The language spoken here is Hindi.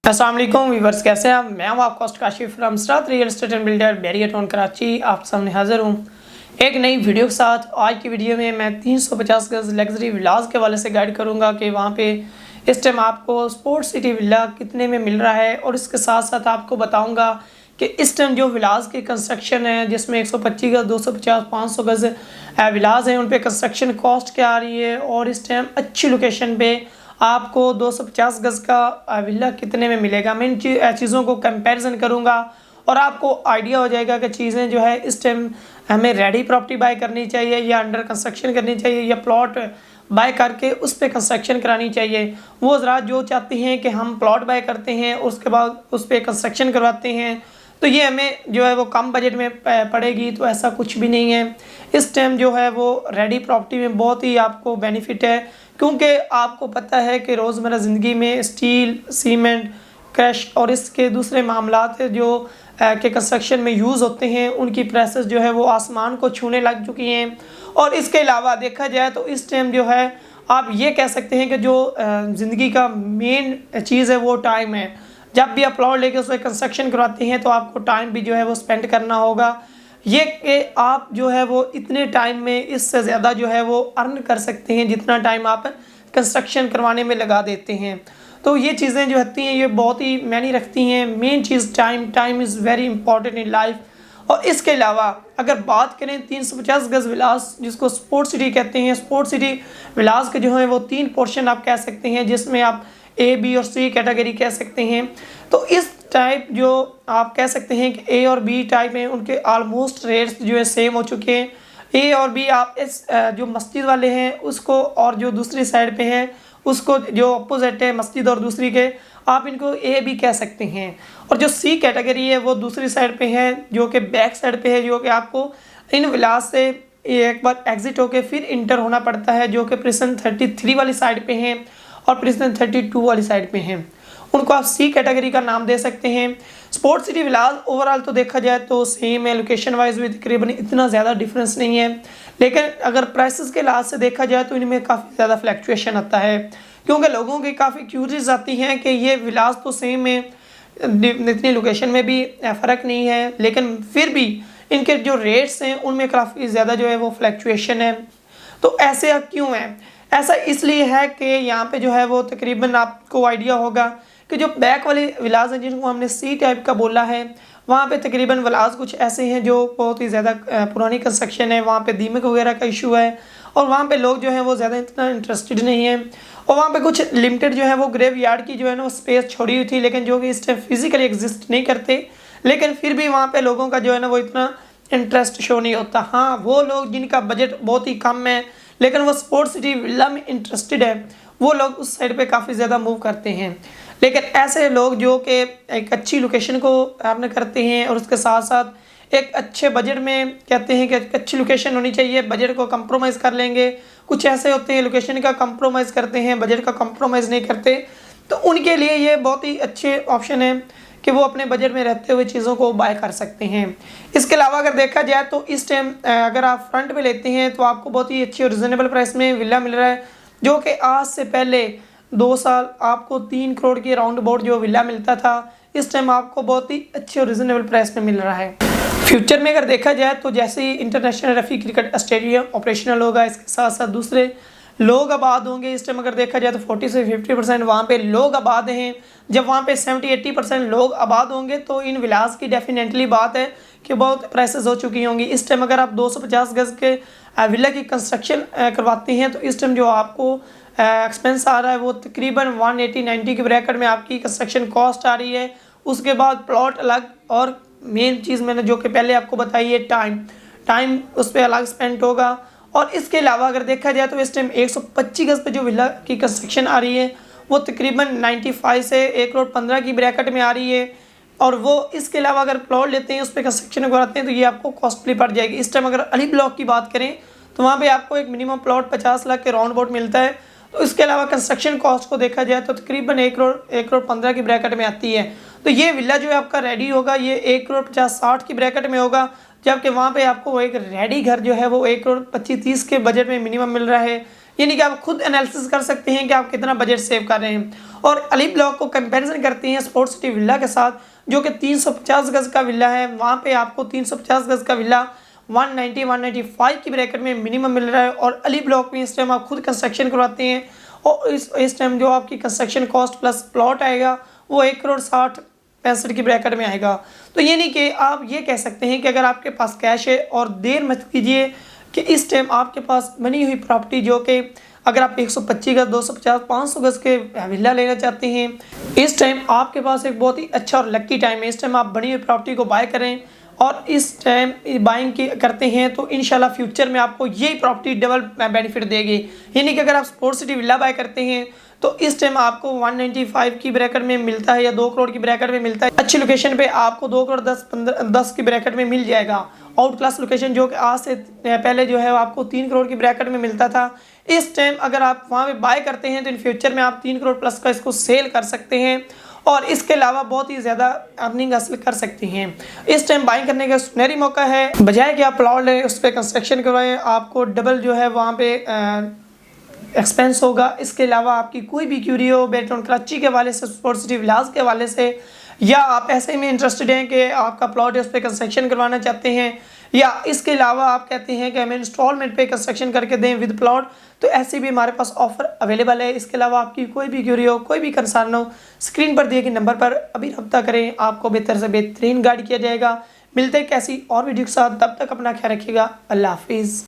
अस्सलाम वालेकुम व्यूवर्स, कैसे हैं आप। मैं हूं आपका host Kashif from start real estate and builder barrier town Karachi. आप सामने हाजिर हूं एक नई वीडियो के साथ। आज की वीडियो में मैं 350 गज लग्जरी विलास के वाले से गाइड करूंगा कि वहां पे इस टाइम आपको स्पोर्ट्स सिटी विला कितने में मिल रहा है, और इसके साथ साथ आपको बताऊँगा कि इस टाइम जो विलास की कंस्ट्रक्शन है जिसमें 125 गज 250 500 गज विलास हैं, उन पर कंस्ट्रक्शन कॉस्ट क्या आ रही है, और इस टाइम अच्छी लोकेशन पे आपको 250 गज का विला कितने में मिलेगा। मैं इन चीज़ों को कंपैरिजन करूंगा और आपको आइडिया हो जाएगा कि चीज़ें जो है इस टाइम हमें रेडी प्रॉपर्टी बाय करनी चाहिए या अंडर कंस्ट्रक्शन करनी चाहिए या प्लॉट बाय करके उस पर कंस्ट्रक्शन करानी चाहिए। वो हज़रात जो चाहती हैं कि हम प्लॉट बाय करते हैं उसके बाद उस पर कंस्ट्रक्शन करवाते हैं, तो ये हमें जो है वो कम बजट में पड़ेगी, तो ऐसा कुछ भी नहीं है। इस टाइम जो है वो रेडी प्रॉपर्टी में बहुत ही आपको बेनिफिट है, क्योंकि आपको पता है कि रोज़मर्रा ज़िंदगी में स्टील, सीमेंट, क्रश और इसके दूसरे मामलात जो के कंस्ट्रक्शन में यूज़ होते हैं, उनकी प्राइसेस जो है वो आसमान को छूने लग चुकी हैं। और इसके अलावा देखा जाए तो इस टाइम जो है आप ये कह सकते हैं कि जो ज़िंदगी का मेन चीज़ है वो टाइम है। जब भी आप प्लॉट लेके उस पर कंस्ट्रक्शन करवाते हैं तो आपको टाइम भी जो है वो स्पेंड करना होगा। ये कि आप जो है वो इतने टाइम में इससे ज़्यादा जो है वो अर्न कर सकते हैं जितना टाइम आप कंस्ट्रक्शन करवाने में लगा देते हैं। तो ये चीज़ें जो होती हैं ये बहुत ही मायने रखती हैं। Main cheese time is very important in life. और इसके अलावा अगर बात करें 350 गज विलास जिसको स्पोर्ट्स सिटी कहते हैं, स्पोर्ट्स सिटी विलास के जो है वो 3 पोर्शन आप कह सकते हैं, जिसमें आप ए, बी और सी कैटेगरी कह सकते हैं। तो इस टाइप जो आप कह सकते हैं कि ए और बी टाइप हैं, उनके आलमोस्ट रेट्स जो है सेम हो चुके हैं। ए और बी आप इस जो मस्जिद वाले हैं उसको, और जो दूसरी साइड पे हैं उसको, जो अपोजिट है मस्जिद और दूसरी के, आप इनको ए बी कह सकते हैं। और जो सी कैटेगरी है वो दूसरी साइड पे है, जो कि बैक साइड पे है, जो कि आपको इन विलास से एक बार एग्जिट होके फिर इंटर होना पड़ता है, जो कि प्रिसन 33 वाली साइड पे हैं और प्रिसन 32 वाली साइड पे हैं। उनको आप सी कैटेगरी का नाम दे सकते हैं। स्पोर्ट्स सिटी विलास ओवरऑल तो देखा जाए तो सेम है, लोकेशन वाइज भी तकरीबन इतना ज़्यादा डिफरेंस नहीं है, लेकिन अगर प्राइसेस के लिहाज से देखा जाए तो इनमें काफ़ी ज़्यादा फ्लैक्चुएशन आता है, क्योंकि लोगों की काफ़ी क्यूरीज आती हैं कि ये विलास तो सेम है, इतनी लोकेशन में भी फ़र्क नहीं है, लेकिन फिर भी इनके जो रेट्स हैं उनमें काफ़ी ज़्यादा जो है वो फ्लैक्चुएशन है। तो ऐसे क्यों है? ऐसा इसलिए है कि यहाँ पे जो है वो तकरीबन आपको आइडिया होगा कि जो बैक वाले विलास हैं जिनको हमने सी टाइप का बोला है, वहाँ पे तकरीबन विलास कुछ ऐसे हैं जो बहुत ही ज़्यादा पुरानी कंस्ट्रक्शन है, वहाँ पे दीमक वगैरह का इशू है, और वहाँ पे लोग जो हैं वो ज़्यादा इतना इंटरेस्टेड नहीं है। और वहाँ पे कुछ लिमिटेड जो है वो ग्रेव यार्ड की जो है ना वो स्पेस छोड़ी हुई थी, लेकिन जो कि इस टाइम फिजिकली एग्जिस्ट नहीं करते, लेकिन फिर भी वहाँ पे लोगों का जो है ना वो इतना इंटरेस्ट शो नहीं होता। हाँ, वो लोग जिनका बजट बहुत ही कम है लेकिन वो स्पोर्ट्स सिटी विला में इंटरेस्टेड है, वो लोग उस साइड पे काफ़ी ज़्यादा मूव करते हैं। लेकिन ऐसे लोग जो कि एक अच्छी लोकेशन को अर्न करते हैं और उसके साथ साथ एक अच्छे बजट में कहते हैं कि अच्छी लोकेशन होनी चाहिए, बजट को कंप्रोमाइज़ कर लेंगे। कुछ ऐसे होते हैं लोकेशन का कंप्रोमाइज़ करते हैं, बजट का कंप्रोमाइज़ नहीं करते, तो उनके लिए ये बहुत ही अच्छे ऑप्शन है कि वो अपने बजट में रहते हुए चीज़ों को बाय कर सकते हैं। इसके अलावा अगर देखा जाए तो इस टाइम अगर आप फ्रंट पे लेते हैं तो आपको बहुत ही अच्छी और रिजनेबल प्राइस में विला मिल रहा है, जो कि आज से पहले 2 साल आपको 3 करोड़ के राउंड अबाउट जो विला मिलता था, इस टाइम आपको बहुत ही अच्छे और रिजनेबल प्राइस में मिल रहा है। फ्यूचर में अगर देखा जाए तो जैसे ही international Rafi cricket stadium operational होगा, इसके साथ साथ दूसरे लोग आबाद होंगे। इस टाइम अगर देखा जाए तो 40 से 50% वहाँ पे लोग आबाद हैं। जब वहाँ पे 70-80% लोग आबाद होंगे तो इन विलास की डेफिनेटली बात है कि बहुत प्राइसेस हो चुकी होंगी। इस टाइम अगर आप 250 गज के विला की कंस्ट्रक्शन करवाते हैं तो इस टाइम जो आपको एक्सपेंस आ रहा है वो तकरीबन 180-90 के ब्रैकेट में आपकी कंस्ट्रक्शन कॉस्ट आ रही है। उसके बाद प्लॉट अलग, और मेन चीज़ मैंने जो कि पहले आपको बताई है टाइम उस पर अलग स्पेंड होगा। और इसके अलावा अगर देखा जाए तो इस टाइम 125 गज पे जो विला की कंस्ट्रक्शन आ रही है वो तकरीबन 95 से 1 करोड़ 15 की ब्रैकेट में आ रही है। और वो इसके अलावा अगर प्लॉट लेते हैं उस पर कंस्ट्रक्शन कराते हैं तो ये आपको कॉस्टली पड़ जाएगी। इस टाइम अगर अली ब्लॉक की बात करें तो वहाँ पे आपको एक मिनिमम प्लॉट 50 लाख के राउंड अबाउट मिलता है। तो इसके अलावा कंस्ट्रक्शन कॉस्ट को देखा जाए तो तकरीबन 1 करोड़ 15 की ब्रैकेट में आती है। तो ये विला जो है आपका रेडी होगा ये 1 करोड़ 50-60 की ब्रैकेट में होगा, जबकि वहाँ पे आपको एक रेडी घर जो है वो 1 करोड़ 25-30 के बजट में मिनिमम मिल रहा है। यानी कि आप खुद एनालिसिस कर सकते हैं कि आप कितना बजट सेव कर रहे हैं। और अली ब्लॉक को कंपैरिजन करते हैं स्पोर्ट सिटी विला के साथ, जो कि 350 गज का विला है। वहाँ पे आपको 350 गज का विला 190-195 की ब्रैकेट में मिनिमम मिल रहा है। और अली ब्लॉक में इस टाइम आप खुद कंस्ट्रक्शन करवाते हैं और इस टाइम जो आपकी कंस्ट्रक्शन कॉस्ट प्लस प्लॉट आएगा वो 1,60,65 की ब्रैकेट में आएगा। तो ये नहीं कि आप ये कह सकते हैं कि अगर आपके पास कैश है, और देर मत कीजिए कि इस टाइम आपके पास बनी हुई प्रॉपर्टी, जो कि अगर आप 125 गज, 250, 500 गज के विला लेना चाहते हैं, इस टाइम आपके पास एक बहुत ही अच्छा और लकी टाइम है। इस टाइम आप बनी हुई प्रॉपर्टी को बाय करें और इस टाइम बाइंग की करते हैं तो इंशाल्लाह फ्यूचर में आपको यही प्रॉपर्टी डबल बेनिफिट देगी। यानी कि अगर आप स्पोर्ट सिटी विला बाय करते हैं तो इस टाइम आपको 195 की ब्रैकेट में मिलता है या 2 करोड़ की ब्रैकेट में मिलता है। अच्छी लोकेशन पे आपको 2 करोड़ 10 की ब्रैकेट में मिल जाएगा। आउट क्लास लोकेशन जो कि आज से पहले जो है आपको 3 करोड़ की ब्रैकेट में मिलता था, इस टाइम अगर आप वहाँ पे बाय करते हैं तो इन फ्यूचर में आप 3 करोड़ प्लस का इसको सेल कर सकते हैं और इसके अलावा बहुत ही ज़्यादा अर्निंग हासिल कर सकते हैं। इस टाइम बाइंग करने का सुनहरी मौका है। बजाय कि आप प्लॉट लें उस पर कंस्ट्रक्शन करवाएं, आपको डबल जो है वहाँ पे एक्सपेंस होगा। इसके अलावा आपकी कोई भी क्यूरी हो बेटन कराची के हवाले से, स्पोर्ट सिटी विलास के हवाले से, या आप ऐसे में इंटरेस्टेड हैं कि आपका प्लॉट है उस पर कंस्ट्रक्शन करवाना चाहते हैं, या इसके अलावा आप कहते हैं कि हमें इंस्टॉलमेंट पे कंस्ट्रक्शन करके दें विद प्लॉट, तो ऐसे भी हमारे पास ऑफर अवेलेबल है। इसके अलावा आपकी कोई भी क्यूरी हो, कोई भी कंसर्न हो, स्क्रीन पर दिए गए नंबर पर अभी रब्ता करें, आपको बेहतर से बेहतरीन गाइड किया जाएगा। मिलते हैं कैसी और वीडियो के साथ, तब तक अपना ख्याल रखिएगा। अल्लाह हाफिज़।